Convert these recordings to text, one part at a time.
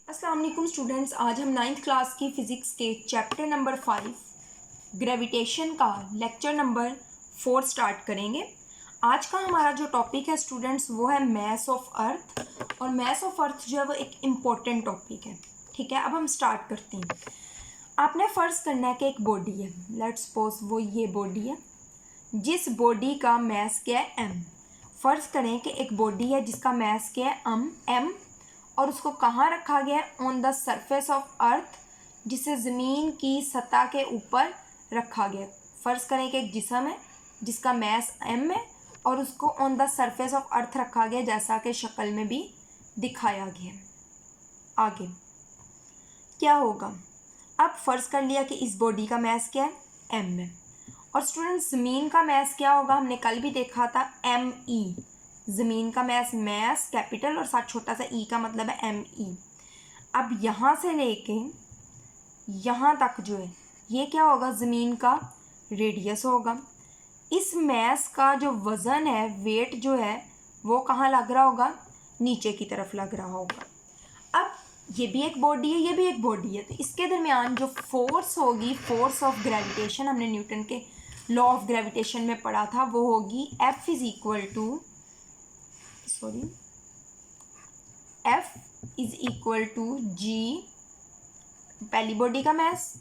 अस्सलाम वालेकुम स्टूडेंट्स, आज हम 9th क्लास की फ़िज़िक्स के चैप्टर नंबर 5 ग्रेविटेशन का लेक्चर नंबर 4 स्टार्ट करेंगे। आज का हमारा जो टॉपिक है स्टूडेंट्स वो है मैस ऑफ अर्थ। और मैस ऑफ अर्थ जो है वो एक इम्पॉर्टेंट टॉपिक है। ठीक है, अब हम स्टार्ट करते हैं। आपने फ़र्ज़ करना है कि एक बॉडी है, लेट्स सपोज वो ये बॉडी है जिस बॉडी का मैस क्या है m। फ़र्ज़ करें कि एक बॉडी है जिसका मैस क्या है m और उसको कहाँ रखा गया है, on the surface of earth, जिसे ज़मीन की सतह के ऊपर रखा गया। फ़र्ज़ करें कि एक जिस्म है जिसका मैस m है और उसको on the surface of earth रखा गया, जैसा कि शक्ल में भी दिखाया गया। आगे क्या होगा, अब फ़र्ज़ कर लिया कि इस बॉडी का मैस क्या है m है और स्टूडेंट्स ज़मीन का मैस क्या होगा, हमने कल भी देखा था me। ज़मीन का मैस कैपिटल और साथ छोटा सा ई का मतलब है me। अब यहाँ से लेके यहाँ तक जो है ये क्या होगा, ज़मीन का रेडियस होगा। इस मैस का जो वज़न है, वेट जो है वो कहाँ लग रहा होगा, नीचे की तरफ लग रहा होगा। अब ये भी एक बॉडी है, ये भी एक बॉडी है, तो इसके दरमियान जो फोर्स होगी, फोर्स ऑफ ग्रेविटेशन, हमने न्यूटन के लॉ ऑफ ग्रेविटेशन में पढ़ा था, वो होगी F इज़ इक्वल टू जी, पहली बॉडी का मैस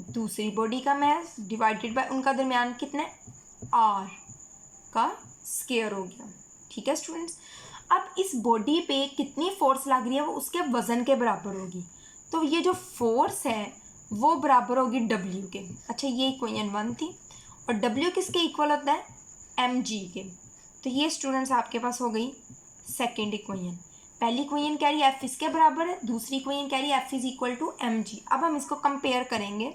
दूसरी बॉडी का मैस डिवाइडेड बाय उनका दरमियान कितने r का स्क्वायर हो गया। ठीक है स्टूडेंट्स, अब इस बॉडी पे कितनी फोर्स लग रही है वो उसके वज़न के बराबर होगी। तो ये जो फोर्स है वो बराबर होगी W के। अच्छा, ये इक्वेशन 1 थी और W किसके इक्वल होता है, mg के। तो ये स्टूडेंट्स आपके पास हो गई सेकेंड इक्वेशन। पहली इक्वेशन कह रही है F इसके बराबर है, दूसरी इक्वेशन कह रही है F is equal to mg। अब हम इसको कंपेयर करेंगे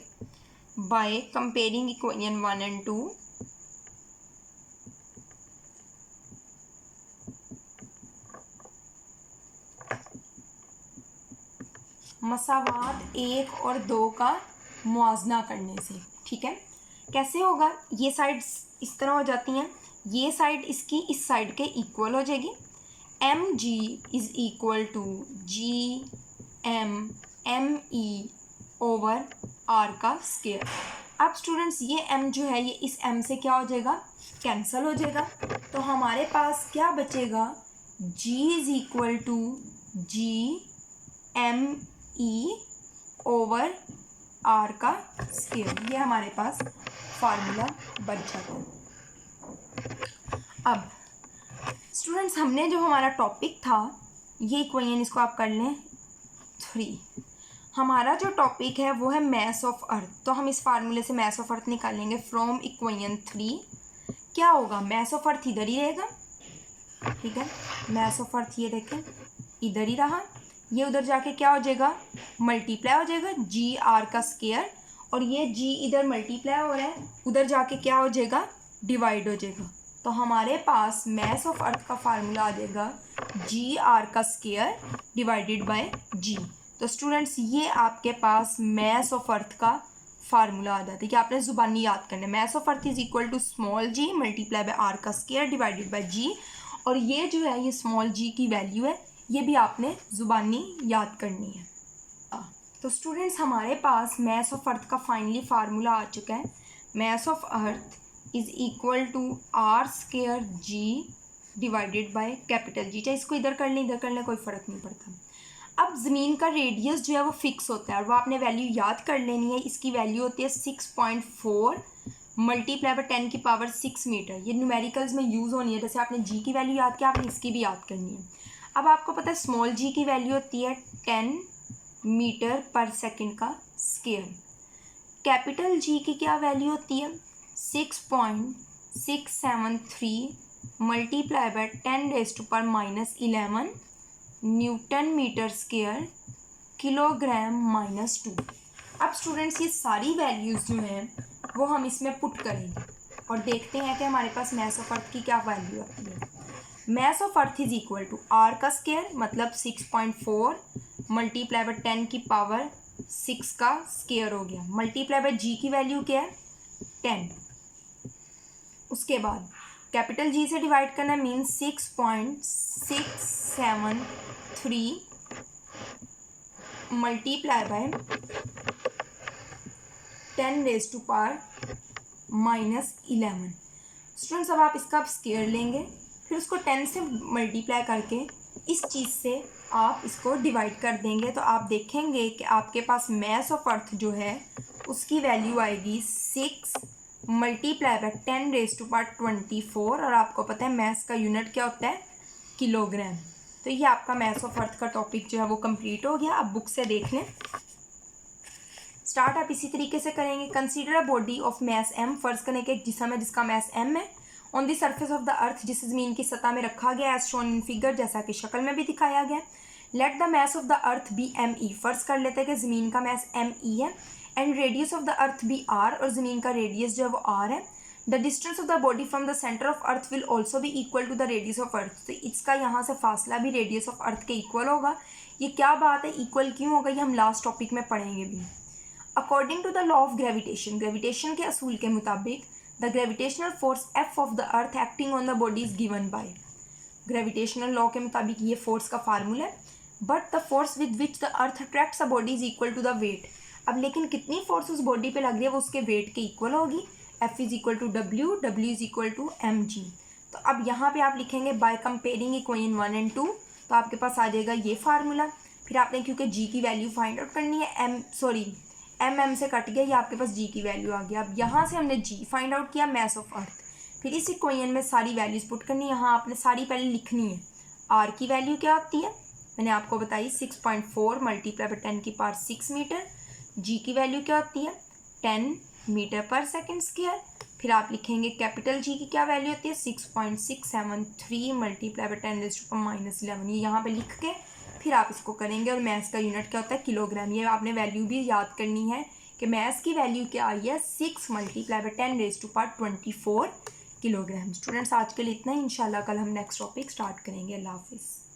बाय कंपेयरिंग इक्वेशन 1 and 2। मसावात 1 और 2 का मुआवजा करने से। ठीक है, कैसे होगा, ये साइड्स इस तरह हो जाती हैं, ये साइड इसकी इस साइड के इक्वल हो जाएगी। mg is equal to G M E over r का स्क्वायर। अब स्टूडेंट्स ये m जो है ये इस m से क्या हो जाएगा, कैंसिल हो जाएगा। तो हमारे पास क्या बचेगा, g is equal to G M E over r का स्क्वायर। ये हमारे पास फार्मूला बच जाता है। अब स्टूडेंट्स हमने जो हमारा टॉपिक था, ये इक्वेशन इसको आप कर लें 3। हमारा जो टॉपिक है वो है मैस ऑफ अर्थ। तो हम इस फार्मूले से मैस ऑफ अर्थ निकालेंगे फ्रॉम इक्वेशन 3। क्या होगा, मैस ऑफ अर्थ इधर ही रहेगा। ठीक है, मैस ऑफ अर्थ ये देखें इधर ही रहा, ये उधर जाके क्या हो जाएगा, मल्टीप्लाई हो जाएगा जी आर का स्क्वायर, और ये जी इधर मल्टीप्लाई हो रहा है, उधर जाके क्या हो जाएगा, डिवाइड हो जाएगा। तो हमारे पास मैस ऑफ अर्थ का फार्मूला आ जाएगा जी आर का स्क्वायर डिवाइडेड बाय जी। तो स्टूडेंट्स ये आपके पास मैस ऑफ अर्थ का फार्मूला आ जाता है कि आपने ज़ुबानी याद करना है। Mass of earth is equal to small g multiply by R का स्क्वायर डिवाइडेड बाय जी। और ये जो है ये स्मॉल जी की वैल्यू है, ये भी आपने ज़ुबानी याद करनी है। तो स्टूडेंट्स हमारे पास मैस ऑफ अर्थ का फाइनली फार्मूला आ चुका है। Mass of earth is equal to R square g divided by capital G. चाहे इसको इधर कर लें इधर कर लें, कोई फ़र्क नहीं पड़ता। अब ज़मीन का रेडियस जो है वो फिक्स होता है और वो आपने वैल्यू याद कर लेनी है। इसकी वैल्यू होती है 6.4 मल्टीप्लाई बाय 10 की पावर 6 मीटर। ये न्यूमेरिकल्स में यूज़ होनी है, जैसे आपने जी की वैल्यू याद किया आपने इसकी भी याद करनी है। अब आपको पता है स्मॉल जी की वैल्यू होती है 10 मीटर पर सेकेंड का स्क्वायर। कैपिटल जी की क्या वैल्यू होती है 6.673 multiply by 10⁻⁻11 newton metre square kilogram. अब स्टूडेंट्स ये सारी वैल्यूज़ जो हैं वो हम इसमें पुट करेंगे और देखते हैं कि हमारे पास मैस ऑफ अर्थ की क्या वैल्यू आती है। Mass of earth is equal to R का स्क्वायर मतलब 6.4 मल्टीप्लाई बाय 10 की पावर 6 का स्क्वायर हो गया, मल्टीप्लाई बाय जी की वैल्यू क्या है 10। उसके बाद कैपिटल जी से डिवाइड करना मीन्स 6.673 मल्टीप्लाई बाय 10⁻⁻11। स्टूडेंट्स अब आप इसका स्क्वायर लेंगे, फिर उसको 10 से मल्टीप्लाई करके इस चीज़ से आप इसको डिवाइड कर देंगे, तो आप देखेंगे कि आपके पास मास ऑफ अर्थ जो है उसकी वैल्यू आएगी 6 मल्टीप्लाई बाय 10⁻24। और आपको पता है मास का यूनिट क्या होता है, किलोग्राम। तो ये आपका मास ऑफ अर्थ का टॉपिक जो है वो कंप्लीट हो गया। अब बुक से देख लें। स्टार्ट आप इसी तरीके से करेंगे। Consider a body of mass m, फर्ज करें कि एक जिस्म है जिसका मास m है, on the surface of the अर्थ, जिस ज़मीन की सतह में रखा गया, एज शोन इन फिगर, जैसा कि शक्ल में भी दिखाया गया। Let the mass of the earth be me, फर्ज कर लेते हैं कि ज़मीन का मास me है, and radius of the earth be r, और ज़मीन का रेडियस जो है वो r है। The distance of the body from the centre of earth will also be equal to the radius of earth. तो इसका यहाँ से फासला भी रेडियस ऑफ अर्थ के इक्वल होगा। ये क्या बात है, इक्वल क्यों होगा, ये हम लास्ट टॉपिक में पढ़ेंगे भी। According to the law of gravitation, gravitation के असूल के मुताबिक, the gravitational force F of the earth acting on the body is given by, gravitational law के मुताबिक ये फोर्स का फार्मूला है। But the force with which the earth attracts a body is equal to the weight. अब लेकिन कितनी force उस body पे लग रही है वो उसके वेट के इक्वल होगी। F is equal to W, W is equal to m g. तो अब यहाँ पे आप लिखेंगे बाय कंपेयरिंग इक्वेशन 1 और 2, तो आपके पास आ जाएगा ये फार्मूला। फिर आपने क्योंकि जी की वैल्यू फाइंड आउट करनी है, एम से कट गया, ये आपके पास जी की वैल्यू आ गया। अब यहाँ से हमने जी फाइंड आउट किया, मास ऑफ अर्थ। फिर इस इक्वेशन में सारी वैल्यूज पुट करनी है। यहाँ आपने सारी पहले लिखनी है। आर की वैल्यू क्या होती है, मैंने आपको बताई 6.4 मल्टीप्लाई बाय 10 की पावर 6 मीटर। जी की वैल्यू क्या होती है 10 मीटर पर सेकेंड स्क्वायर। फिर आप लिखेंगे कैपिटल जी की क्या वैल्यू होती है 6.673 मल्टीप्लाई बाय 10⁻11। ये यहाँ पे लिख के फिर आप इसको करेंगे। और मास का यूनिट क्या होता है, किलोग्राम। ये आपने वैल्यू भी याद करनी है कि मास की वैल्यू क्या आई है 6 मल्टीप्लाई बाय 10⁻24 किलोग्राम। स्टूडेंट्स आज के लिए इतना ही। इंशाल्लाह कल हम नेक्स्ट टॉपिक स्टार्ट करेंगे। अल्लाह हाफिज़।